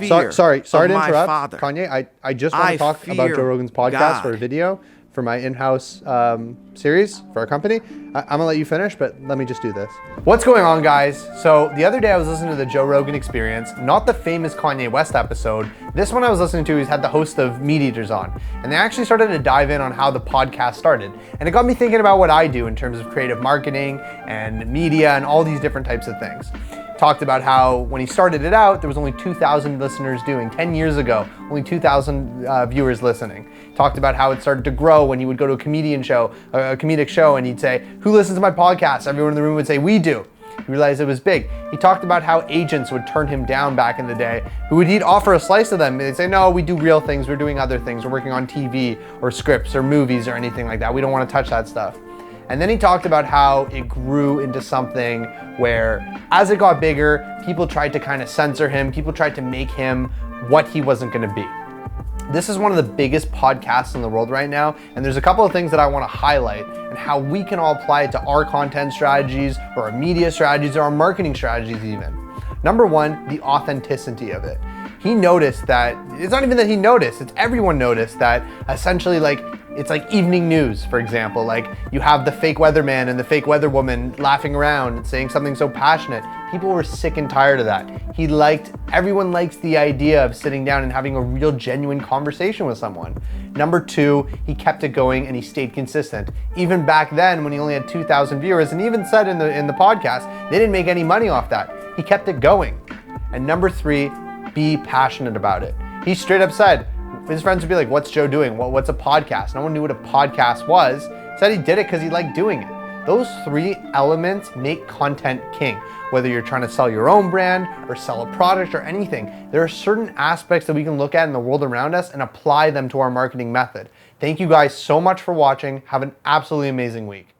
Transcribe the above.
fear sorry of to my interrupt, Father. Kanye. I just want I to talk about fear Joe Rogan's podcast God. for a video for my in-house series for our company. I'm gonna let you finish, but let me just do this. What's going on, guys? So the other day I was listening to the Joe Rogan Experience, not the famous Kanye West episode. This one I was listening to, he's had the host of Meat Eaters on, and they actually started to dive in on how the podcast started. And it got me thinking about what I do in terms of creative marketing and media and all these different types of things. Talked about how when he started it out, there was only 2,000 listeners doing. 10 years ago, only 2,000 viewers listening. Talked about how it started to grow when he would go to a comedic show, and he'd say, "Who listens to my podcast?" Everyone in the room would say, "We do." He realized it was big. He talked about how agents would turn him down back in the day, he'd offer a slice of them. They'd say, "No, we do real things. We're doing other things. We're working on TV or scripts or movies or anything like that. We don't want to touch that stuff." And then he talked about how it grew into something where, as it got bigger, people tried to kind of censor him. People tried to make him what he wasn't going to be. This is one of the biggest podcasts in the world right now, and there's a couple of things that I want to highlight and how we can all apply it to our content strategies or our media strategies or our marketing strategies even. Number one, the authenticity of it. He noticed that, it's not even that he noticed, it's everyone noticed that essentially it's like evening news, for example. Like you have the fake weatherman and the fake weatherwoman laughing around and saying something so passionate. People were sick and tired of that. Everyone likes the idea of sitting down and having a real genuine conversation with someone. Number two, he kept it going and he stayed consistent. Even back then when he only had 2,000 viewers, and he even said in the podcast, they didn't make any money off that. He kept it going. And number three, be passionate about it. He straight up said, his friends would be like, "What's Joe doing? What's a podcast?" No one knew what a podcast was. He said he did it because he liked doing it. Those three elements make content king. Whether you're trying to sell your own brand or sell a product or anything, there are certain aspects that we can look at in the world around us and apply them to our marketing method. Thank you guys so much for watching. Have an absolutely amazing week.